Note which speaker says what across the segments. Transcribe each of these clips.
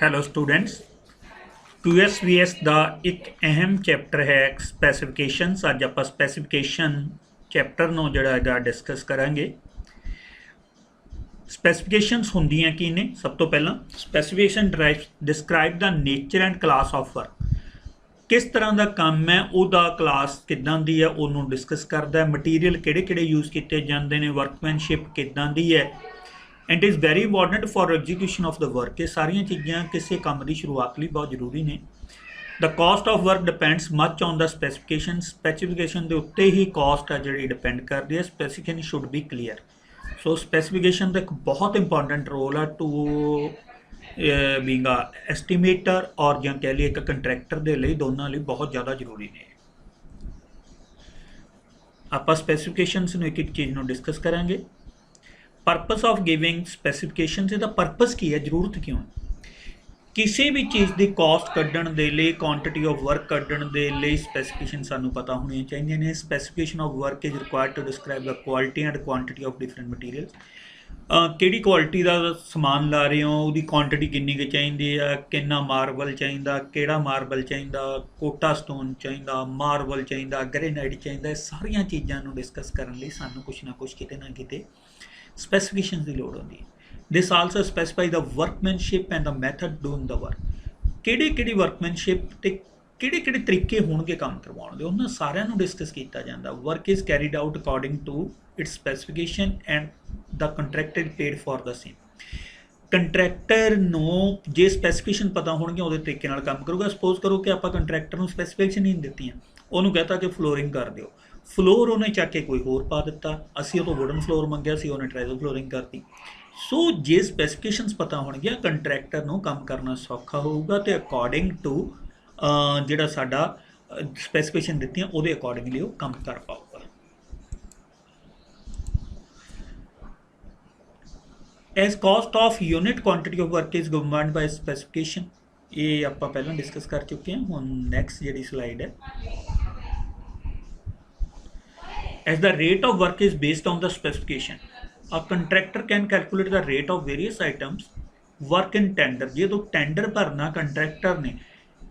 Speaker 1: Hello students. QSVS ਦਾ ਇੱਕ ਅਹਿਮ chapter ਹੈ ਸਪੈਸੀਫਿਕੇਸ਼ਨਸ। ਅੱਜ ਆਪਾਂ ਸਪੈਸੀਫਿਕੇਸ਼ਨ ਚੈਪਟਰ ਨੂੰ ਜਿਹੜਾ ਹੈਗਾ ਡਿਸਕਸ ਕਰਾਂਗੇ। ਸਪੈਸੀਫਿਕੇਸ਼ਨਸ ਹੁੰਦੀਆਂ ਕੀ ਨੇ? ਸਭ ਤੋਂ ਪਹਿਲਾਂ specification describe the nature and class of work. ਕਿਸ ਤਰ੍ਹਾਂ ਦਾ ਕੰਮ ਹੈ, ਉਹਦਾ ਕਲਾਸ ਕਿੱਦਾਂ ਦੀ ਹੈ, ਉਹਨੂੰ ਡਿਸਕਸ ਕਰਦਾ ਹੈ। ਮਟੀਰੀਅਲ ਕਿਹੜੇ ਕਿਹੜੇ ਯੂਜ਼ ਕੀਤੇ ਜਾਂਦੇ ਨੇ, ਵਰਕਮੈਨਸ਼ਿਪ ਕਿੱਦਾਂ ਦੀ ਹੈ, and is very important for execution of the work. ਇਹ ਸਾਰੀਆਂ ਚੀਜ਼ਾਂ ਕਿਸੇ ਕੰਮ ਦੀ ਸ਼ੁਰੂਆਤ ਲਈ ਬਹੁਤ ਜ਼ਰੂਰੀ ਨੇ। The cost of work depends much on the specification. Specification ਦੇ ਉੱਤੇ ਹੀ ਕਾਸਟ ਆ ਜਿਹੜੀ ਡਿਪੈਂਡ ਕਰਦੀ ਹੈ। Specification should be clear. So specification ਦਾ ਇੱਕ ਬਹੁਤ ਇੰਪੋਰਟੈਂਟ ਰੋਲ ਆ ਟੂ ਬੀਂਗ ਆ ਐਸਟੀਮੇਟਰ ਔਰ ਜਾਂ ਕਹਿ ਲਈਏ ਇੱਕ ਕੰਟਰੈਕਟਰ ਦੇ ਲਈ, ਦੋਨਾਂ ਲਈ ਬਹੁਤ ਜ਼ਿਆਦਾ ਜ਼ਰੂਰੀ ਨੇ। ਆਪਾਂ ਸਪੈਸੀਫਿਕੇਸ਼ਨਸ ਨੂੰ ਇੱਕ ਇੱਕ ਚੀਜ਼ ਨੂੰ ਡਿਸਕਸ ਕਰਾਂਗੇ। ਪਰਪਸ ਆਫ ਗਿਵਿੰਗ ਸਪੈਸੀਫਿਕੇਸ਼ਨਸ, ਇਹਦਾ ਪਰਪਸ ਕੀ ਹੈ, ਜ਼ਰੂਰਤ ਕਿਉਂ ਹੈ? ਕਿਸੇ ਵੀ ਚੀਜ਼ ਦੀ ਕਾਸਟ ਕੱਢਣ ਦੇ ਲਈ, ਕੁਆਂਟੀਟੀ ਆਫ ਵਰਕ ਕੱਢਣ ਦੇ ਲਈ ਸਪੈਸੀਫਿਕੇਸ਼ਨ ਸਾਨੂੰ ਪਤਾ ਹੋਣੀਆਂ ਚਾਹੀਦੀਆਂ ਨੇ। Specification of work is required to describe the quality and quantity of different material. ਕਿਹੜੀ ਕੁਆਲਿਟੀ ਦਾ ਸਮਾਨ ਲਾ ਰਹੇ ਹੋ, ਉਹਦੀ ਕੁਆਂਟੀਟੀ ਕਿੰਨੀ ਕੁ ਚਾਹੀਦੀ ਆ, ਕਿੰਨਾ ਮਾਰਬਲ ਚਾਹੀਦਾ, ਕਿਹੜਾ ਮਾਰਬਲ ਚਾਹੀਦਾ, ਕੋਟਾ ਸਟੋਨ ਚਾਹੀਦਾ, ਮਾਰਬਲ ਚਾਹੀਦਾ, ਗ੍ਰੇਨਾਈਟ ਚਾਹੀਦਾ। ਇਹ ਸਾਰੀਆਂ ਚੀਜ਼ਾਂ ਨੂੰ ਡਿਸਕਸ ਕਰਨ ਲਈ ਸਾਨੂੰ ਕੁਛ ਨਾ ਕੁਛ ਕਿਤੇ ਨਾ ਕਿਤੇ ਸਪੈਸੀਫਿਕੇਸ਼ਨ ਦੀ ਲੋੜ ਹੁੰਦੀ ਹੈ। This also specify the workmanship and the method doing the work. ਕਿਹੜੀ ਵਰਕਮੈਨਸ਼ਿਪ ਤੇ ਕਿਹੜੇ ਤਰੀਕੇ ਹੋਣਗੇ ਕੰਮ ਕਰਵਾਉਣ ਦੇ, ਉਹਨਾਂ ਸਾਰਿਆਂ ਨੂੰ ਡਿਸਕਸ ਕੀਤਾ ਜਾਂਦਾ। Work is carried out according to its specification and the contractor paid for the same. Contractor ਨੂੰ ਜੇ ਸਪੈਸੀਫਿਕੇਸ਼ਨ ਪਤਾ ਹੋਣਗੀਆਂ ਉਹਦੇ ਤਰੀਕੇ ਨਾਲ ਕੰਮ ਕਰੂਗਾ। ਸਪੋਜ਼ ਕਰੋ ਕਿ ਆਪਾਂ ਕੰਟਰੈਕਟਰ ਨੂੰ ਸਪੈਸੀਫਿਕੇਸ਼ਨ ਨਹੀਂ ਦਿੱਤੀਆਂ, ਉਹਨੂੰ ਕਹਤਾ ਕਿ ਫਲੋਰਿੰਗ ਕਰ ਦਿਓ, ਫਲੋਰ ਉਹਨੇ ਚੱਕ ਕੇ ਕੋਈ ਹੋਰ ਪਾ ਦਿੱਤਾ। ਅਸੀਂ ਉਹ ਤੋਂ ਵੁਡਨ ਫਲੋਰ ਮੰਗਿਆ ਸੀ, ਉਹਨੇ ਟ੍ਰਾਈਜ਼ਲ ਫਲੋਰਿੰਗ ਕਰਤੀ। ਸੋ ਜੇ ਸਪੈਸੀਫਿਕੇਸ਼ਨਸ ਪਤਾ ਹੋਣਗੀਆਂ, ਕੰਟਰੈਕਟਰ ਨੂੰ ਕੰਮ ਕਰਨਾ ਸੌਖਾ ਹੋਊਗਾ ਤੇ ਅਕੋਰਡਿੰਗ ਟੂ ਜਿਹੜਾ ਸਾਡਾ ਸਪੈਸੀਫਿਕੇਸ਼ਨ ਦਿੱਤੀਆਂ ਉਹਦੇ ਅਕੋਰਡਿੰਗਲੀ ਉਹ ਕੰਮ ਕਰ ਪਾਊਗਾ। As cost of unit quantity of work is governed by specification. ਇਹ ਆਪਾਂ ਪਹਿਲਾਂ ਡਿਸਕਸ ਕਰ ਚੁੱਕੇ ਹਾਂ। ਹੁਣ ਨੈਕਸਟ ਜਿਹੜੀ ਸਲਾਈਡ ਹੈ, as the rate of work is based on the specification, a contractor can calculate the rate of various items work in tender। ਜਦੋਂ ਟੈਂਡਰ ਭਰਨਾ ਕੰਟਰੈਕਟਰ ਨੇ,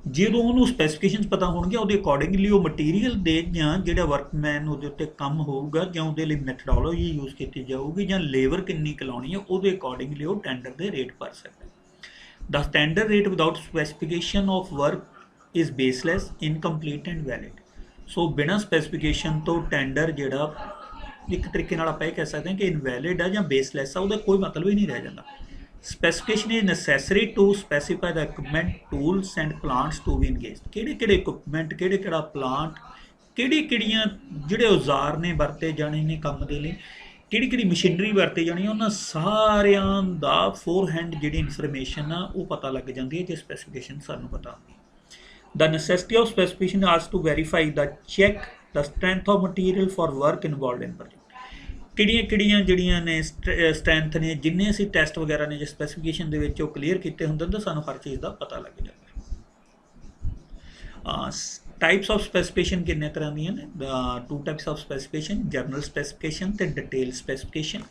Speaker 1: ਜਦੋਂ ਉਹਨੂੰ ਸਪੈਸੀਫਿਕੇਸ਼ਨਸ ਪਤਾ ਹੋਣਗੀਆਂ, ਉਹਦੇ ਅਕੋਰਡਿੰਗਲੀ ਉਹ ਮਟੀਰੀਅਲ ਦੇ ਜਾਂ ਜਿਹੜਾ ਵਰਕਮੈਨ ਉਹਦੇ ਉੱਤੇ ਕੰਮ ਹੋਊਗਾ ਜਾਂ ਉਹਦੇ ਲਈ ਮੈਥਡੋਲੋਜੀ ਯੂਜ਼ ਕੀਤੀ ਜਾਊਗੀ ਜਾਂ ਲੇਬਰ ਕਿੰਨੀ ਕਲਾਉਣੀ ਹੈ, ਉਹਦੇ ਅਕੋਰਡਿੰਗਲੀ ਉਹ ਟੈਂਡਰ ਦੇ ਰੇਟ ਭਰ ਸਕਦਾ। The standard rate without specification of work is baseless, incomplete and valid। ਸੋ ਬਿਨਾਂ ਸਪੈਸੀਫਿਕੇਸ਼ਨ ਤੋਂ ਟੈਂਡਰ ਜਿਹੜਾ ਇੱਕ ਤਰੀਕੇ ਨਾਲ ਆਪਾਂ ਇਹ ਕਹਿ ਸਕਦੇ ਹਾਂ ਕਿ ਇਨਵੈਲਿਡ ਆ ਜਾਂ ਬੇਸਲੈਸ ਆ, ਉਹਦਾ ਕੋਈ ਮਤਲਬ ਹੀ ਨਹੀਂ ਰਹਿ ਜਾਂਦਾ। Specification is necessary to specify the equipment, tools and plants to be engaged. ਕਿਹੜੇ ਇਕਵਿਪਮੈਂਟ, ਕਿਹੜਾ ਪਲਾਂਟ, ਕਿਹੜੀਆਂ ਜਿਹੜੇ ਔਜ਼ਾਰ ਨੇ ਵਰਤੇ ਜਾਣੇ ਨੇ ਕੰਮ ਦੇ ਲਈ, ਕਿਹੜੀ ਮਸ਼ੀਨਰੀ ਵਰਤੀ ਜਾਣੀ, ਉਹਨਾਂ ਸਾਰਿਆਂ ਦਾ ਫੋਰਹੈਂਡ ਜਿਹੜੀ ਇਨਫੋਰਮੇਸ਼ਨ ਆ ਉਹ ਪਤਾ ਲੱਗ ਜਾਂਦੀ ਹੈ ਜੇ ਸਪੈਸੀਫਿਕੇਸ਼ਨ ਸਾਨੂੰ ਪਤਾ ਹੁੰਦੀ। The necessity of specification is to verify the check the strength of material for work involved in project। ਕਿਹੜੀਆਂ ਜਿਹੜੀਆਂ ਨੇ ਸਟਰੈਂਥ ਨੇ, ਜਿੰਨੇ ਅਸੀਂ ਟੈਸਟ ਵਗੈਰਾ ਨੇ ਜੇ ਸਪੈਸੀਫਿਕੇਸ਼ਨ ਦੇ ਵਿੱਚ ਉਹ ਕਲੀਅਰ ਕੀਤੇ ਹੁੰਦੇ ਤਾਂ ਸਾਨੂੰ ਹਰ ਚੀਜ਼ ਦਾ ਪਤਾ ਲੱਗ ਜਾਂਦਾ। ਟਾਈਪਸ ਆਫ ਸਪੈਸੀਫਿਕੇਸ਼ਨ ਕਿੰਨੇ ਤਰ੍ਹਾਂ ਦੀਆਂ ਨੇ? Two types of specification, general specification ਤੇ ਡਿਟੇਲ ਸਪੈਸੀਫਿਕੇਸ਼ਨ।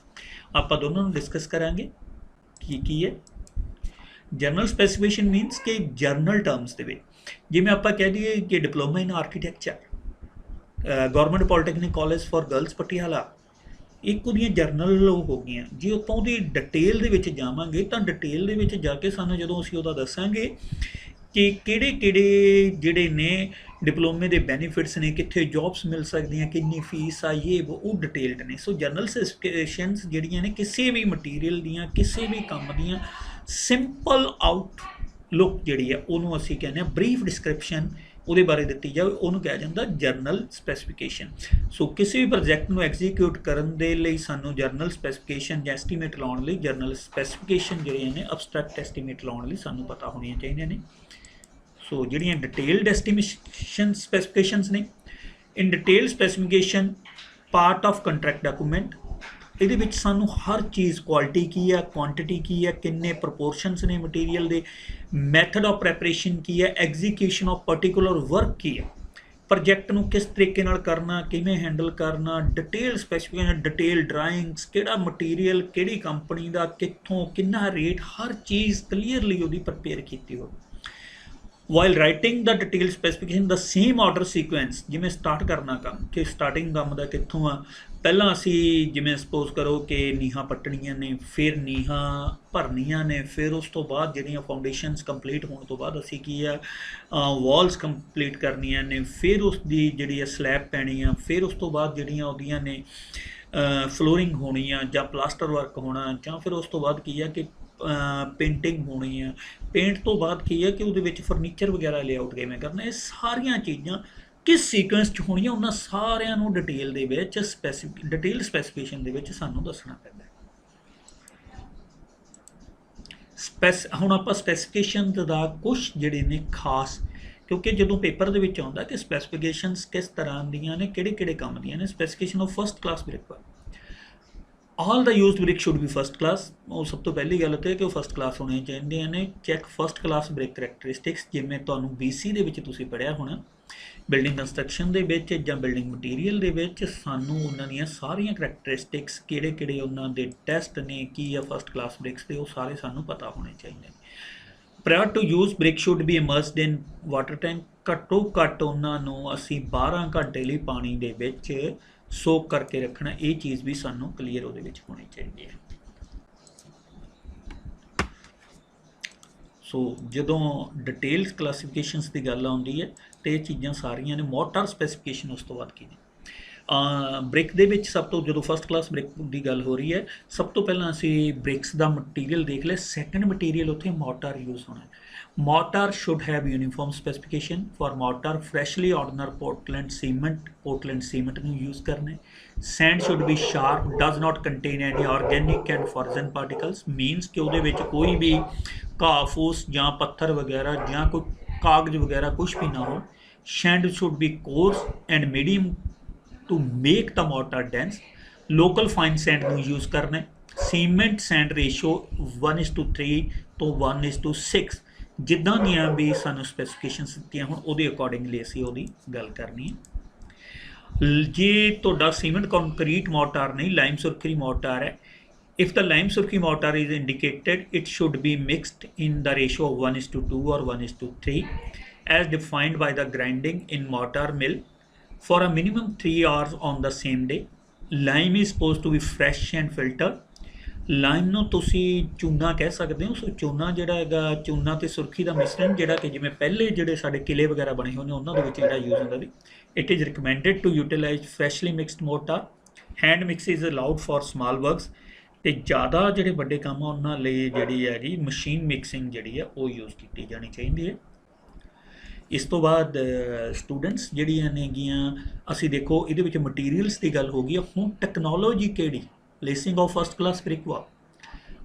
Speaker 1: ਆਪਾਂ ਦੋਨੋਂ ਨੂੰ ਡਿਸਕਸ ਕਰਾਂਗੇ ਕੀ ਹੈ। ਜਰਨਲ ਸਪੈਸੀਫਿਕੇਸ਼ਨ ਮੀਨਸ ਕਿ ਜਰਨਲ ਟਰਮਸ ਦੇ ਵਿੱਚ, ਜਿਵੇਂ ਆਪਾਂ ਕਹਿ ਦਈਏ ਕਿ diploma in architecture, government polytechnic college for girls Patiala, ਇੱਕ ਉਹਦੀਆਂ ਜਰਨਲ ਹੋ ਗਈਆਂ। ਜੇ ਆਪਾਂ ਉਹਦੀ ਡਿਟੇਲ ਦੇ ਵਿੱਚ ਜਾਵਾਂਗੇ ਤਾਂ ਡਿਟੇਲ ਦੇ ਵਿੱਚ ਜਾ ਕੇ ਸਾਨੂੰ ਜਦੋਂ ਅਸੀਂ ਉਹਦਾ ਦੱਸਾਂਗੇ ਕਿ ਕਿਹੜੇ ਜਿਹੜੇ ਨੇ ਡਿਪਲੋਮੇ ਦੇ ਬੈਨੀਫਿਟਸ ਨੇ, ਕਿੱਥੇ ਜੌਬਸ ਮਿਲ ਸਕਦੀਆਂ, ਕਿੰਨੀ ਫੀਸ ਆ, ਉਹ ਡਿਟੇਲਡ ਨੇ। ਸੋ ਜਰਨਲ ਸਪੈਸੀਫਿਕੇਸ਼ਨਸ ਜਿਹੜੀਆਂ ਨੇ ਕਿਸੇ ਵੀ ਮਟੀਰੀਅਲ ਦੀਆਂ, ਕਿਸੇ ਵੀ ਕੰਮ ਦੀਆਂ ਸਿੰਪਲ ਆਊਟਲੁੱਕ ਜਿਹੜੀ ਹੈ ਉਹਨੂੰ ਅਸੀਂ ਕਹਿੰਦੇ ਹਾਂ ਬਰੀਫ ਡਿਸਕ੍ਰਿਪਸ਼ਨ ਉਹਦੇ ਬਾਰੇ ਦਿੱਤੀ ਜਾਵੇ, ਉਹਨੂੰ ਕਿਹਾ ਜਾਂਦਾ ਜਰਨਲ ਸਪੈਸੀਫਿਕੇਸ਼ਨ। ਸੋ ਕਿਸੇ ਵੀ ਪ੍ਰੋਜੈਕਟ ਨੂੰ ਐਗਜ਼ੀਕਿਊਟ ਕਰਨ ਦੇ ਲਈ ਸਾਨੂੰ ਜਰਨਲ ਸਪੈਸੀਫਿਕੇਸ਼ਨ ਜਾਂ ਐਸਟੀਮੇਟ ਲਾਉਣ ਲਈ ਜਰਨਲ ਸਪੈਸੀਫਿਕੇਸ਼ਨ ਜਿਹੜੀਆਂ ਨੇ ਅਬਸਟਰੈਕਟ ਐਸਟੀਮੇਟ ਲਾਉਣ ਲਈ ਸਾਨੂੰ ਪਤਾ ਹੋਣੀਆਂ ਚਾਹੀਦੀਆਂ ਨੇ। ਸੋ ਜਿਹੜੀਆਂ ਡਿਟੇਲਡ ਐਸਟੀਮੇਸ਼ਨ ਸਪੈਸੀਫਿਕੇਸ਼ਨਸ ਨੇ, ਇਨ detail specification part of contract document, ਇਹਦੇ ਵਿੱਚ ਸਾਨੂੰ ਹਰ ਚੀਜ਼, ਕੁਆਲਿਟੀ ਕੀ ਹੈ, ਕੁਆਂਟਿਟੀ ਕੀ ਹੈ, ਕਿੰਨੇ ਪ੍ਰਪੋਰਸ਼ਨਸ ਨੇ ਮਟੀਰੀਅਲ ਦੇ, ਮੈਥਡ ਆਫ ਪ੍ਰੈਪਰੇਸ਼ਨ ਕੀ ਹੈ, ਐਗਜ਼ੀਕਿਊਸ਼ਨ ਆਫ ਪਰਟੀਕੂਲਰ ਵਰਕ ਕੀ ਹੈ। ਪ੍ਰੋਜੈਕਟ ਨੂੰ ਕਿਸ ਤਰੀਕੇ ਨਾਲ ਕਰਨਾ, ਕਿਵੇਂ ਹੈਂਡਲ ਕਰਨਾ, ਡਿਟੇਲ ਸਪੈਸੀਫਿਕੇਸ਼ਨ, ਡਿਟੇਲ ਡਰਾਇੰਗਸ, ਕਿਹੜਾ ਮਟੀਰੀਅਲ ਕਿਹੜੀ ਕੰਪਨੀ ਦਾ, ਕਿੱਥੋਂ, ਕਿੰਨਾ ਰੇਟ, ਹਰ ਚੀਜ਼ ਕਲੀਅਰਲੀ ਉਹਦੀ ਪ੍ਰਪੇਅਰ ਕੀਤੀ ਹੋਵੇ। ਵਾਈਲ ਰਾਈਟਿੰਗ ਦਾ ਡਿਟੇਲ ਸਪੈਸੀਫਿਕੇਸ਼ਨ ਦਾ ਸੇਮ ਆਰਡਰ ਸੀਕੁਐਂਸ, ਜਿਵੇਂ ਸਟਾਰਟ ਕਰਨਾ ਕੰਮ, ਕਿ ਸਟਾਰਟਿੰਗ ਕੰਮ ਦਾ ਕਿੱਥੋਂ ਆ, ਪਹਿਲਾਂ ਅਸੀਂ ਜਿਵੇਂ ਸਪੋਜ਼ ਕਰੋ ਕਿ ਨੀਹਾਂ ਪੱਟਣੀਆਂ ਨੇ, ਫਿਰ ਨੀਹਾਂ ਭਰਨੀਆਂ ਨੇ, ਫਿਰ ਉਸ ਤੋਂ ਬਾਅਦ ਜਿਹੜੀਆਂ ਫਾਊਂਡੇਸ਼ਨਸ ਕੰਪਲੀਟ ਹੋਣ ਤੋਂ ਬਾਅਦ ਅਸੀਂ ਕੀ ਆ ਵਾਲਸ ਕੰਪਲੀਟ ਕਰਨੀਆਂ ਨੇ, ਫਿਰ ਉਸ ਦੀ ਜਿਹੜੀ ਆ ਸਲੈਬ ਪੈਣੀ ਆ, ਫਿਰ ਉਸ ਤੋਂ ਬਾਅਦ ਜਿਹੜੀਆਂ ਉਹਦੀਆਂ ਨੇ ਫਲੋਰਿੰਗ ਹੋਣੀ ਆ ਜਾਂ ਪਲਾਸਟਰ ਵਰਕ ਹੋਣਾ, ਜਾਂ ਫਿਰ ਉਸ ਤੋਂ ਬਾਅਦ ਕੀ ਆ ਕਿ ਪੇਂਟਿੰਗ ਹੋਣੀ ਆ, ਪੇਂਟ ਤੋਂ ਬਾਅਦ ਕੀ ਹੈ ਕਿ ਉਹਦੇ ਵਿੱਚ ਫਰਨੀਚਰ ਵਗੈਰਾ ਲੇਆਊਟ ਕਿਵੇਂ ਕਰਨਾ, ਇਹ ਸਾਰੀਆਂ ਚੀਜ਼ਾਂ ਕਿਸ ਸੀਕੁਐਂਸ 'ਚ ਹੋਣੀਆਂ, ਉਹਨਾਂ ਸਾਰਿਆਂ ਨੂੰ ਡਿਟੇਲ ਦੇ ਵਿੱਚ ਡਿਟੇਲ ਸਪੈਸੀਫਿਕੇਸ਼ਨ ਦੇ ਵਿੱਚ ਸਾਨੂੰ ਦੱਸਣਾ ਪੈਂਦਾ। ਹੁਣ ਆਪਾਂ ਸਪੈਸੀਫਿਕੇਸ਼ਨ ਦਾ ਕੁਛ ਜਿਹੜੇ ਨੇ ਖਾਸ, ਕਿਉਂਕਿ ਜਦੋਂ ਪੇਪਰ ਦੇ ਵਿੱਚ ਆਉਂਦਾ ਕਿ ਸਪੈਸੀਫਿਕੇਸ਼ਨਸ ਕਿਸ ਤਰ੍ਹਾਂ ਦੀਆਂ ਨੇ, ਕਿਹੜੇ ਕਿਹੜੇ ਕੰਮ ਦੀਆਂ ਨੇ। Specification of first class brick, all the used brick should B first class. ਉਹ ਸਭ ਤੋਂ ਪਹਿਲੀ ਗੱਲ ਤੇ ਕਿ ਉਹ ਫਸਟ ਕਲਾਸ ਹੋਣੀਆਂ ਚਾਹੀਦੀਆਂ ਨੇ। ਚੈੱਕ ਫਸਟ ਕਲਾਸ ਬ੍ਰਿਕ ਕਰੈਕਟਰਿਸਟਿਕਸ, ਜਿਵੇਂ ਤੁਹਾਨੂੰ BC ਦੇ ਵਿੱਚ ਤੁਸੀਂ ਪੜ੍ਹਿਆ ਹੋਣਾ, ਬਿਲਡਿੰਗ ਕੰਸਟਰਕਸ਼ਨ ਦੇ ਵਿੱਚ ਜਾਂ ਬਿਲਡਿੰਗ ਮਟੀਰੀਅਲ ਦੇ ਵਿੱਚ ਸਾਨੂੰ ਉਹਨਾਂ ਦੀਆਂ ਸਾਰੀਆਂ ਕਰੈਕਟਰਿਸਟਿਕਸ, ਕਿਹੜੇ ਕਿਹੜੇ ਉਹਨਾਂ ਦੇ ਟੈਸਟ ਨੇ, ਕੀ ਆ ਫਸਟ ਕਲਾਸ ਬ੍ਰਿਕਸ ਦੇ, ਉਹ ਸਾਰੇ ਸਾਨੂੰ ਪਤਾ ਹੋਣੇ ਚਾਹੀਦੇ ਨੇ। Prior to use brick should be immersed in water tank, ਘੱਟੋ ਘੱਟ ਉਹਨਾਂ ਨੂੰ ਅਸੀਂ 12 ਘੰਟੇ ਲਈ ਪਾਣੀ ਦੇ ਵਿੱਚ ਸੋਕ ਕਰਕੇ ਰੱਖਣਾ, ਇਹ ਚੀਜ਼ ਵੀ ਸਾਨੂੰ ਕਲੀਅਰ ਉਹਦੇ ਵਿੱਚ ਹੋਣੀ ਚਾਹੀਦੀ ਹੈ। ਸੋ ਜਦੋਂ ਡਿਟੇਲਸ ਕਲਾਸੀਫਿਕੇਸ਼ਨਸ ਦੀ ਗੱਲ ਆਉਂਦੀ ਹੈ ਤੇ ਇਹ ਚੀਜ਼ਾਂ ਸਾਰੀਆਂ ਨੇ। ਮੋਰਟਾਰ ਸਪੈਸੀਫਿਕੇਸ਼ਨ ਉਸ ਤੋਂ ਬਾਅਦ ਕੀ ਨੇ, ਬ੍ਰਿਕ ਦੇ ਵਿੱਚ ਸਭ ਤੋਂ, ਜਦੋਂ ਫਸਟ ਕਲਾਸ ਬ੍ਰਿਕ ਦੀ ਗੱਲ ਹੋ ਰਹੀ ਹੈ, ਸਭ ਤੋਂ ਪਹਿਲਾਂ ਅਸੀਂ ਬ੍ਰਿਕਸ ਦਾ ਮਟੀਰੀਅਲ ਦੇਖ ਲਿਆ। ਸੈਕੰਡ ਮਟੀਰੀਅਲ ਉੱਥੇ ਮੋਰਟਾਰ ਯੂਜ਼ ਹੋਣਾ। Mortar should have uniform specification. For mortar freshly ordinary Portland cement ਨੂੰ ਯੂਜ਼ ਕਰਨਾ। Sand should be sharp, does not contain any organic and foreign particles, means ਕਿ ਉਹਦੇ ਵਿੱਚ ਕੋਈ ਵੀ ਘਾਹ ਫੂਸ ਜਾਂ ਪੱਥਰ ਵਗੈਰਾ ਜਾਂ ਕੋਈ ਕਾਗਜ਼ ਵਗੈਰਾ ਕੁਛ ਵੀ ਨਾ ਹੋ। Send should be coarse and medium to make the mortar dense. Local fine sand ਨੂੰ use ਕਰਨਾ। ਸੀਮੈਂਟ ਸੈਂਡ ਰੇਸ਼ੋ 1:3 ਤੋਂ 1:6, ਜਿੱਦਾਂ ਦੀਆਂ ਵੀ ਸਾਨੂੰ ਸਪੈਸੀਫਿਕੇਸ਼ਨਸ ਦਿੱਤੀਆਂ ਹੁਣ ਉਹਦੇ ਅਕੋਰਡਿੰਗਲੀ ਅਸੀਂ ਉਹਦੀ ਗੱਲ ਕਰਨੀ ਹੈ। ਜੇ ਤੁਹਾਡਾ ਸੀਮੈਂਟ ਕੰਕਰੀਟ ਮੋਰਟਾਰ ਨਹੀਂ, ਲਾਈਮ ਸੁਰਖੀ ਮੋਰਟਾਰ ਹੈ, if the lime surkey mortar is indicated, it should be mixed in the ratio of 1:2 or 1:3 as defined by the grinding in mortar mill for a minimum 3 hours on the same day. Lime is supposed to be fresh and filtered. Lime ਨੂੰ ਤੁਸੀਂ ਚੂਨਾ ਕਹਿ ਸਕਦੇ ਹੋ। ਸੋ ਚੂਨਾ ਜਿਹੜਾ ਹੈਗਾ, ਚੂਨਾ ਤੇ ਸੁਰਖੀ ਦਾ ਮਿਸ਼ਰਣ, ਜਿਹੜਾ ਕਿ ਜਿਵੇਂ ਪਹਿਲੇ ਜਿਹੜੇ ਸਾਡੇ ਕਿਲੇ ਵਗੈਰਾ ਬਣੇ ਹੋਏ ਨੇ ਉਹਨਾਂ ਦੇ ਵਿੱਚ ਜਿਹੜਾ ਯੂਜ਼ ਹੁੰਦਾ ਸੀ। It is recommended to utilize freshly mixed mortar. Hand mix is allowed for small works, ਤੇ ਜ਼ਿਆਦਾ ਜਿਹੜੇ ਵੱਡੇ ਕੰਮ ਆ ਉਹਨਾਂ ਲਈ ਜਿਹੜੀ ਹੈਗੀ ਮਸ਼ੀਨ ਮਿਕਸਿੰਗ ਜਿਹੜੀ ਆ ਉਹ ਯੂਜ਼ ਕੀਤੀ ਜਾਣੀ ਚਾਹੀਦੀ ਹੈ। ਇਸ ਤੋਂ ਬਾਅਦ ਸਟੂਡੈਂਟਸ ਜਿਹੜੀਆਂ ਨੇਗੀਆਂ, ਅਸੀਂ ਦੇਖੋ ਇਹਦੇ ਵਿੱਚ ਮਟੀਰੀਅਲਸ ਦੀ ਗੱਲ ਹੋ ਗਈ। ਹੁਣ ਟੈਕਨੋਲੋਜੀ ਕਿਹੜੀ, lacing of first class brick wall,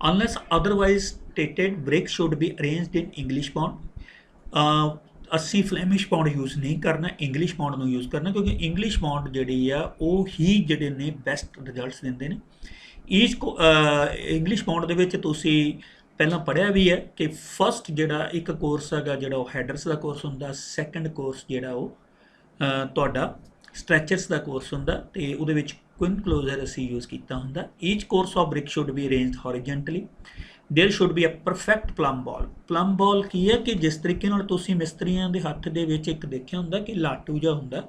Speaker 1: unless otherwise stated brick should be arranged in English bond. ਅਸੀਂ ਫਲੈਮਿਸ਼ ਬੌਂਡ ਯੂਜ਼ ਨਹੀਂ ਕਰਨਾ, ਇੰਗਲਿਸ਼ ਬੌਂਡ ਨੂੰ ਯੂਜ਼ ਕਰਨਾ, ਕਿਉਂਕਿ ਇੰਗਲਿਸ਼ ਬੌਂਡ ਜਿਹੜੀ ਆ ਉਹ ਹੀ ਜਿਹੜੇ ਨੇ ਬੈਸਟ ਰਿਜ਼ਲਟਸ ਦਿੰਦੇ ਨੇ। ਇੰਗਲਿਸ਼ ਬੌਂਡ ਦੇ ਵਿੱਚ ਤੁਸੀਂ ਪਹਿਲਾਂ ਪੜ੍ਹਿਆ ਵੀ ਹੈ ਕਿ ਫਸਟ ਜਿਹੜਾ ਇੱਕ ਕੋਰਸ ਹੈਗਾ ਜਿਹੜਾ ਉਹ ਹੈਡਰਸ ਦਾ ਕੋਰਸ ਹੁੰਦਾ, ਸੈਕੰਡ ਕੋਰਸ ਜਿਹੜਾ ਉਹ ਤੁਹਾਡਾ ਸਟ੍ਰੈਚਰਸ ਦਾ ਕੋਰਸ ਹੁੰਦਾ, ਤੇ ਉਹਦੇ ਵਿੱਚ ਕੁਇਨ ਕਲੋਜ਼ਰ ਅਸੀਂ ਯੂਜ਼ ਕੀਤਾ ਹੁੰਦਾ। Each course of brick should be arranged horizontally. There should be a perfect plumb ball. Plumb ball ਕੀ ਹੈ ਕਿ ਜਿਸ ਤਰੀਕੇ ਨਾਲ ਤੁਸੀਂ ਮਿਸਤਰੀਆਂ ਦੇ ਹੱਥ ਦੇ ਵਿੱਚ ਇੱਕ ਦੇਖਿਆ ਹੁੰਦਾ ਕਿ ਲਾਟੂ ਜਿਹਾ ਹੁੰਦਾ,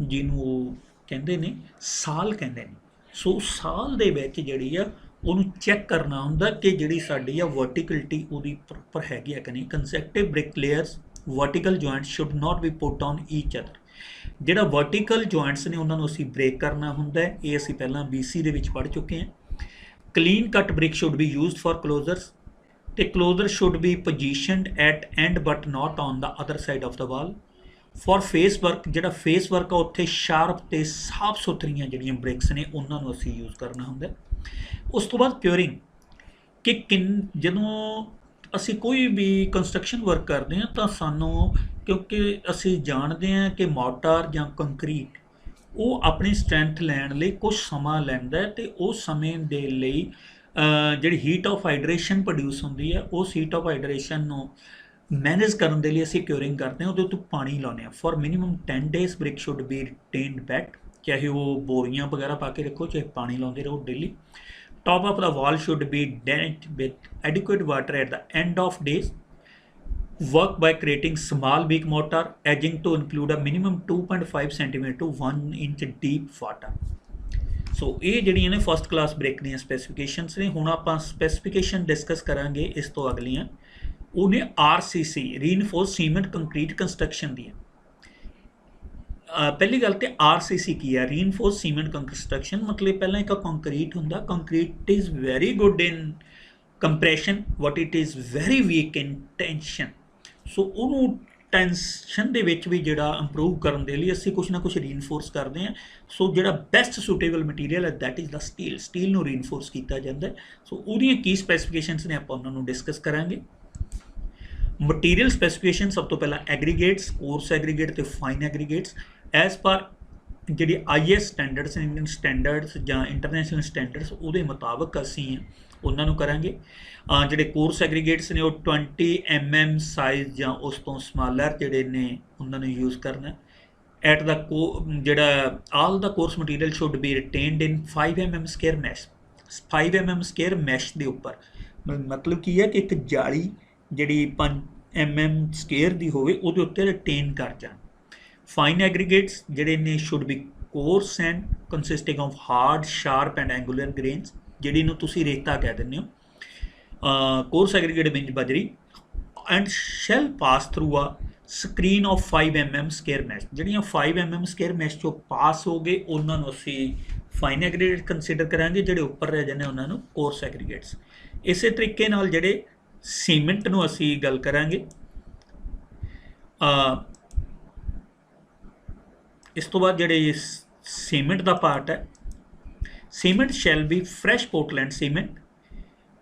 Speaker 1: ਜਿਹਨੂੰ ਉਹ ਕਹਿੰਦੇ ਨੇ ਸਾਲ ਕਹਿੰਦੇ ਨੇ। ਸੋ ਸਾਲ ਦੇ ਵਿੱਚ ਜਿਹੜੀ ਆ ਉਹਨੂੰ ਚੈੱਕ ਕਰਨਾ ਹੁੰਦਾ ਕਿ ਜਿਹੜੀ ਸਾਡੀ ਆ ਵਰਟੀਕਲਿਟੀ ਉਹਦੀ ਪ੍ਰੋਪਰ ਹੈਗੀ ਆ ਕਿ ਨਹੀਂ। Consecutive brick layers vertical joints should not be put on each other. ਜਿਹੜਾ ਵਰਟੀਕਲ ਜੁਆਇੰਟਸ ਨੇ ਉਹਨਾਂ ਨੂੰ ਅਸੀਂ ਬ੍ਰੇਕ ਕਰਨਾ ਹੁੰਦਾ ਹੈ, ਇਹ ਅਸੀਂ ਪਹਿਲਾਂ BC ਦੇ ਵਿੱਚ ਪੜ੍ਹ ਚੁੱਕੇ ਹਾਂ। Clean cut brick should be used for closures, ਤੇ closure should be positioned at end but not on the other side of the wall. For face work, ਜਿਹੜਾ ਫੇਸ ਵਰਕ ਆ ਉੱਥੇ ਸ਼ਾਰਪ ਤੇ ਸਾਫ ਸੁਥਰੀਆਂ ਜਿਹੜੀਆਂ ਬ੍ਰਿਕਸ ਨੇ ਉਹਨਾਂ ਨੂੰ ਅਸੀਂ ਯੂਜ਼ ਕਰਨਾ ਹੁੰਦਾ। ਉਸ ਤੋਂ ਬਾਅਦ ਕਿਉਰਿੰਗ, ਕਿ ਜਦੋਂ ਅਸੀਂ ਕੋਈ ਵੀ ਕੰਸਟਰਕਸ਼ਨ ਵਰਕ ਕਰਦੇ ਹਾਂ ਤਾਂ ਸਾਨੂੰ, ਕਿਉਂਕਿ ਅਸੀਂ ਜਾਣਦੇ ਹਾਂ ਕਿ ਮੋਰਟਾਰ ਜਾਂ ਕੰਕਰੀਟ ਉਹ ਆਪਣੀ ਸਟਰੈਂਥ ਲੈਣ ਲਈ ਕੁਝ ਸਮਾਂ ਲੈਂਦਾ ਹੈ, ਤੇ ਉਸ ਸਮੇਂ ਦੇ ਲਈ ਜਿਹੜੀ ਹੀਟ ਆਫ ਹਾਈਡਰੇਸ਼ਨ ਪ੍ਰੋਡਿਊਸ ਹੁੰਦੀ ਹੈ, ਉਸ ਹੀਟ ਆਫ ਹਾਈਡਰੇਸ਼ਨ ਨੂੰ ਮੈਨੇਜ ਕਰਨ ਦੇ ਲਈ ਅਸੀਂ ਕਿਉਰਿੰਗ ਕਰਦੇ ਹਾਂ, ਉਹਦੇ ਉੱਤੇ ਪਾਣੀ ਲਾਉਂਦੇ ਹਾਂ। For minimum 10 days brick should be retained wet, ਚਾਹੇ ਉਹ ਬੋਰੀਆਂ ਵਗੈਰਾ ਪਾ ਕੇ ਰੱਖੋ, ਚਾਹੇ ਪਾਣੀ ਲਾਉਂਦੇ ਰਹੋ daily. Top of the wall should be damped with adequate water at the end of days. Work by creating small weak mortar, edging to include a minimum 2.5 cm to 1 inch deep water. ਸੋ ਇਹ ਜਿਹੜੀਆਂ ਨੇ first class brick ਦੀਆਂ specifications ਨੇ। ਹੁਣ ਆਪਾਂ specification discuss ਕਰਾਂਗੇ ਇਸ ਤੋਂ ਅਗਲੀਆਂ, ਉਹਨੇ RCC ਰੀਇਨਫੋਰਸ ਸੀਮੈਂਟ ਕੰਕਰੀਟ ਕੰਸਟਰਕਸ਼ਨ ਦੀਆਂ। ਪਹਿਲੀ ਗੱਲ ਤੇ RCC ਕੀ ਹੈ? ਰੀਇਨਫੋਰਸ ਸੀਮੈਂਟ ਕੰਸਟਰਕਸ਼ਨ ਮਤਲਬ ਪਹਿਲਾਂ ਇੱਕ ਕੰਕਰੀਟ ਹੁੰਦਾ, concrete is very good in compression but it is very weak in tension. So ਉਹਨੂੰ ਟੈਂਸ਼ਨ ਦੇ ਵਿੱਚ ਵੀ ਜਿਹੜਾ ਇੰਪਰੂਵ ਕਰਨ ਦੇ ਲਈ ਅਸੀਂ ਕੁਛ ਨਾ ਕੁਛ ਰੀਇਨਫੋਰਸ ਕਰਦੇ ਹਾਂ। ਸੋ ਜਿਹੜਾ ਬੈਸਟ ਸੁਟੇਬਲ ਮਟੀਰੀਅਲ ਹੈ that is the steel. Steel ਨੂੰ ਰੀਇਨਫੋਰਸ ਕੀਤਾ ਜਾਂਦਾ। ਸੋ ਉਹਦੀਆਂ ਕੀ ਸਪੈਸੀਫਿਕੇਸ਼ਨਸ ਨੇ ਆਪਾਂ ਉਹਨਾਂ ਨੂੰ ਡਿਸਕਸ ਕਰਾਂਗੇ। ਮਟੀਰੀਅਲ ਸਪੈਸੀਫਿਕੇਸ਼ਨ ਸਭ ਤੋਂ ਪਹਿਲਾਂ ਐਗਰੀਗੇਟਸ, ਕੋਰਸ ਐਗਰੀਗੇਟ ਤੇ ਫਾਈਨ ਐਗਰੀਗੇਟਸ ਐਜ਼ ਪਰ ਜਿਹੜੀ IS ਸਟੈਂਡਰਡਸ, ਇੰਡੀਅਨ ਸਟੈਂਡਰਡਸ ਜਾਂ ਇੰਟਰਨੈਸ਼ਨਲ ਸਟੈਂਡਰਡਸ, ਉਹਦੇ ਮੁਤਾਬਕ ਅਸੀਂ ਉਹਨਾਂ ਨੂੰ ਕਰਾਂਗੇ। ਜਿਹੜੇ ਕੋਰਸ ਐਗਰੀਗੇਟਸ ਨੇ ਉਹ 20 mm ਸਾਈਜ਼ ਜਾਂ ਉਸ ਤੋਂ ਸਮਾਲਰ ਜਿਹੜੇ ਨੇ ਉਹਨਾਂ ਨੂੰ ਯੂਜ਼ ਕਰਨਾ। ਐਟ ਦਾ ਜਿਹੜਾ all the coarse material should be retained in 5 mm square mesh. 5 mm square mesh ਦੇ ਉੱਪਰ ਮਤਲਬ ਕੀ ਹੈ ਕਿ ਇੱਕ ਜਾਲੀ ਜਿਹੜੀ 5 mm ਸਕੁਅਰ ਦੀ ਹੋਵੇ ਉਹਦੇ ਉੱਤੇ ਰਿਟੇਨ ਕਰ ਜਾਣ। ਫਾਈਨ ਐਗਰੀਗੇਟਸ ਜਿਹੜੇ ਨੇ should be coarse and consisting of hard, sharp and angular grains, ਜਿਹੜੀ ਨੂੰ ਤੁਸੀਂ ਰੇਤਾ ਕਹਿ ਦਿੰਦੇ ਹੋ। ਕੋਰਸ ਐਗਰੀਗੇਟ ਮਿੰਜ ਬਜਰੀ ਐਂਡ ਸ਼ੈਲ ਪਾਸ ਥਰੂ ਆ screen of 5 mm square mash. ਜਿਹੜੀਆਂ 5 mm ਸਕੁਅਰ ਮੈਸ਼ ਚੋਂ ਪਾਸ ਹੋ ਗਏ ਉਹਨਾਂ ਨੂੰ ਅਸੀਂ ਫਾਈਨ ਐਗਰੀਗੇਟ ਕੰਸੀਡਰ ਕਰਾਂਗੇ, ਜਿਹੜੇ ਉੱਪਰ ਰਹਿ ਜਾਂਦੇ ਉਹਨਾਂ ਨੂੰ ਕੋਰਸ ਐਗਰੀਗੇਟਸ। ਇਸੇ ਤਰੀਕੇ ਨਾਲ ਜਿਹੜੇ ਸੀਮੈਂਟ ਨੂੰ ਅਸੀਂ ਗੱਲ ਕਰਾਂਗੇ। ਇਸ ਤੋਂ ਬਾਅਦ ਜਿਹੜੇ ਸੀਮੈਂਟ ਦਾ ਪਾਰਟ ਹੈ, cement shell B fresh Portland cement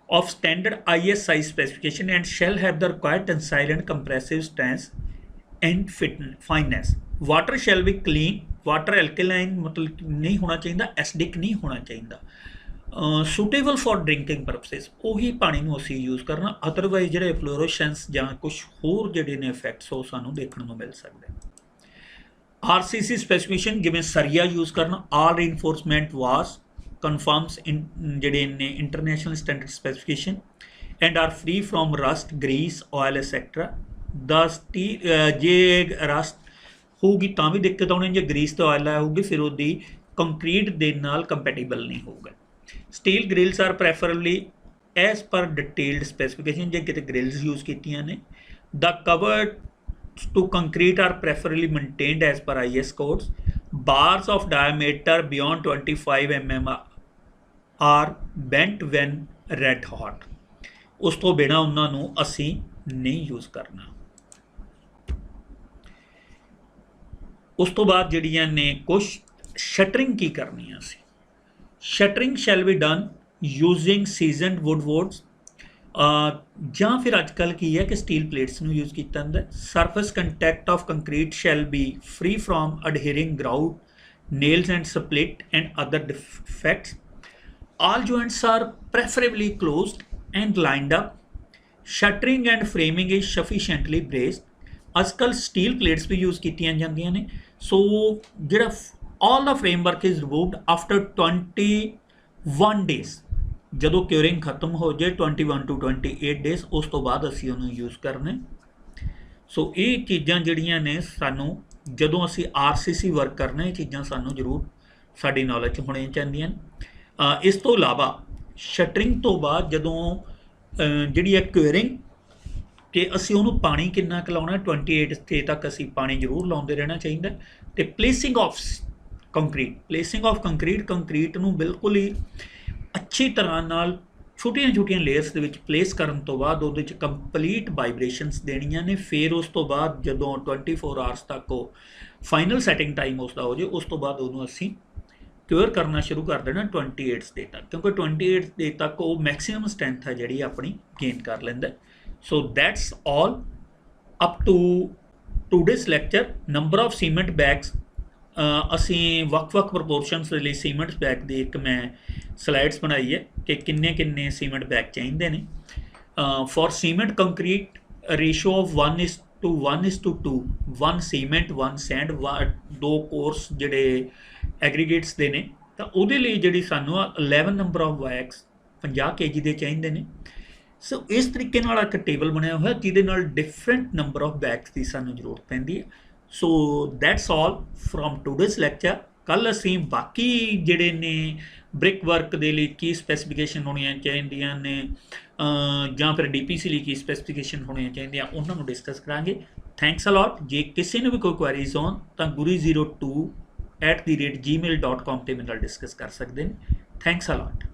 Speaker 1: of standard IS size specification and shall have the required tensile and compressive strength and fineness. Water shall be clean, water alkaline मतलब नहीं होना चाहिए, acidic नहीं होना चाहिए, suitable for drinking purposes। ਉਹੀ ਪਾਣੀ ਨੂੰ ਅਸੀਂ ਯੂਜ਼ ਕਰਨਾ, ਅਦਰਵਾਈਜ਼ ਜਿਹੜੇ ਫਲੋਰੋਸੈਂਸ ਜਾਂ ਕੁਝ ਹੋਰ ਜਿਹੜੇ ਨੇ ਇਫੈਕਟਸ ਉਹ ਸਾਨੂੰ ਦੇਖਣ ਨੂੰ ਮਿਲ ਸਕਦੇ। RCC ਸਪੈਸੀਫਿਕੇਸ਼ਨ ਜਿਵੇਂ ਸਰੀਆ ਯੂਜ਼ ਕਰਨਾ, ਆਲ ਰੀਇਨਫੋਰਸਮੈਂਟ ਵਾਸ confirms in ਜਿਹੜੇ ਨੇ international standard specification and R free from rust, grease, oil etcetera. ਜੇ ਰਸਟ ਹੋਊਗੀ ਤਾਂ ਵੀ ਦਿੱਕਤ ਆਉਣੀ, ਜੇ ਗਰੀਸ ਤੇ ਆਇਲ ਹੋਊਗੀ ਫਿਰ ਉਹਦੀ ਕੰਕਰੀਟ ਦੇ ਨਾਲ ਕੰਪੈਟੀਬਲ ਨਹੀਂ ਹੋਊਗਾ। Steel grills are preferably as per detailed specification, ਜੇ ਕਿਤੇ ਗ੍ਰਿਲਸ ਯੂਜ਼ ਕੀਤੀਆਂ ਨੇ। The cover to concrete are preferably maintained as per IS codes. Bars of diameter beyond 25 mm are bent when red hot। ਉਸ ਤੋਂ ਬਿਨਾਂ ਉਹਨਾਂ ਨੂੰ ਅਸੀਂ ਨਹੀਂ ਯੂਜ਼ ਕਰਨਾ। ਉਸ ਤੋਂ ਬਾਅਦ ਜਿਹੜੀਆਂ ਨੇ ਕੁਝ ਸ਼ਟਰਿੰਗ ਕੀ ਕਰਨੀ ਆ ਅਸੀਂ। Shuttering shall be done using seasoned wood boards, ਜਾਂ ਫਿਰ ਅੱਜ ਕੱਲ੍ਹ ਕੀ ਹੈ ਕਿ ਸਟੀਲ ਪਲੇਟਸ ਨੂੰ ਯੂਜ਼ ਕੀਤਾ ਜਾਂਦਾ। Surface contact of concrete shall be free from adhering grout, nails and split and other defects. All joints are preferably closed and lined up. Shuttering and framing is sufficiently braced. ਅੱਜਕੱਲ steel plates ਵੀ use ਕੀਤੀਆਂ ਜਾਂਦੀਆਂ ਨੇ। ਸੋ ਜਿਹੜਾ all the framework is removed after 21 days। ਜਦੋਂ ਕਿਉਰਿੰਗ ਖਤਮ ਹੋ ਜਾਏ 21 to 28 days, ਉਸ ਤੋਂ ਬਾਅਦ ਅਸੀਂ ਉਹਨੂੰ ਯੂਜ਼ ਕਰਨਾ। ਸੋ ਇਹ ਚੀਜ਼ਾਂ ਜਿਹੜੀਆਂ ਨੇ ਸਾਨੂੰ ਜਦੋਂ ਅਸੀਂ RCC ਵਰਕ ਕਰਨਾ, ਇਹ ਚੀਜ਼ਾਂ ਸਾਨੂੰ ਜ਼ਰੂਰ ਸਾਡੀ ਨੌਲੇਜ 'ਚ ਹੋਣੀਆਂ ਚਾਹੀਦੀਆਂ ਨੇ। ਇਸ ਤੋਂ ਇਲਾਵਾ ਸ਼ਟਰਿੰਗ ਤੋਂ ਬਾਅਦ ਜਦੋਂ ਜਿਹੜੀ ਹੈ ਕਿਉਰਿੰਗ, ਕਿ ਅਸੀਂ ਉਹਨੂੰ ਪਾਣੀ ਕਿੰਨਾ ਕੁ ਲਾਉਣਾ, 28 day ਤੱਕ ਅਸੀਂ ਪਾਣੀ ਜ਼ਰੂਰ ਲਾਉਂਦੇ ਰਹਿਣਾ ਚਾਹੀਦਾ। ਅਤੇ placing of concrete, placing of concrete ਨੂੰ ਬਿਲਕੁਲ ਹੀ ਅੱਛੀ ਤਰ੍ਹਾਂ ਨਾਲ ਛੋਟੀਆਂ ਲੇਅਰਸ ਦੇ ਵਿੱਚ ਪਲੇਸ ਕਰਨ ਤੋਂ ਬਾਅਦ ਉਹਦੇ 'ਚ ਕੰਪਲੀਟ ਵਾਈਬ੍ਰੇਸ਼ਨਸ ਦੇਣੀਆਂ ਨੇ। ਫਿਰ ਉਸ ਤੋਂ ਬਾਅਦ ਜਦੋਂ 24 hours ਤੱਕ ਉਹ ਫਾਈਨਲ ਸੈਟਿੰਗ ਟਾਈਮ ਉਸਦਾ ਹੋ ਜਾਏ, ਉਸ ਤੋਂ ਬਾਅਦ ਉਹਨੂੰ ਅਸੀਂ ਕਿਉਰ ਕਰਨਾ ਸ਼ੁਰੂ ਕਰ ਦੇਣਾ 28 day ਤੱਕ, ਕਿਉਂਕਿ 28 day ਤੱਕ ਉਹ ਮੈਕਸੀਮਮ ਸਟਰੈਂਥ ਹੈ ਜਿਹੜੀ ਆਪਣੀ ਗੇਨ ਕਰ ਲੈਂਦਾ। So that's all up to today's lecture. Number of cement bags, ਅਸੀਂ ਵੱਖ-ਵੱਖ ਪ੍ਰਪੋਰਸ਼ਨਸ ਦੇ ਲਈ ਸੀਮੈਂਟ ਬੈਗ ਦੀ ਇੱਕ ਮੈਂ ਸਲਾਈਡਸ ਬਣਾਈ ਹੈ ਕਿ ਕਿੰਨੇ ਸੀਮੈਂਟ ਬੈਗ ਚਾਹੀਦੇ ਨੇ। For cement concrete ratio of 1:1:2, 1 cement 1 send, 2 course ਜਿਹੜੇ ਐਗਰੀਗੇਟਸ ਦੇ ਨੇ, ਤਾਂ ਉਹਦੇ ਲਈ ਜਿਹੜੀ ਸਾਨੂੰ 11 ਨੰਬਰ ਆਫ ਵੈਗਸ 50 kg ਦੇ ਚਾਹੀਦੇ ਨੇ। ਸੋ ਇਸ ਤਰੀਕੇ ਨਾਲ ਇੱਕ ਟੇਬਲ ਬਣਿਆ ਹੋਇਆ ਜਿਹਦੇ ਨਾਲ ਡਿਫਰੈਂਟ ਨੰਬਰ ਆਫ ਬੈਗਸ ਦੀ ਸਾਨੂੰ ਜ਼ਰੂਰਤ ਪੈਂਦੀ ਹੈ। So that's all from today's lecture. ਕੱਲ੍ਹ ਅਸੀਂ ਬਾਕੀ ਜਿਹੜੇ ਨੇ ਬ੍ਰਿਕ ਵਰਕ ਦੇ ਲਈ ਕੀ ਸਪੈਸੀਫਿਕੇਸ਼ਨ ਹੋਣੀਆਂ ਚਾਹੀਦੀਆਂ ਨੇ ਜਾਂ ਫਿਰ DPC ਲਈ ਕੀ ਸਪੈਸੀਫਿਕੇਸ਼ਨ ਹੋਣੀਆਂ ਚਾਹੀਦੀਆਂ ਉਹਨਾਂ ਨੂੰ ਡਿਸਕਸ ਕਰਾਂਗੇ। ਥੈਂਕਸ ਅ ਲੋਟ। ਜੇ ਕਿਸੇ ਨੂੰ ਵੀ ਕੋਈ ਕੁਐਰੀਜ਼ ਹੋਣ ਤਾਂ guri02@gmail.com 'ਤੇ ਮੇਰੇ ਨਾਲ ਡਿਸਕਸ ਕਰ ਸਕਦੇ ਨੇ। Thanks a lot.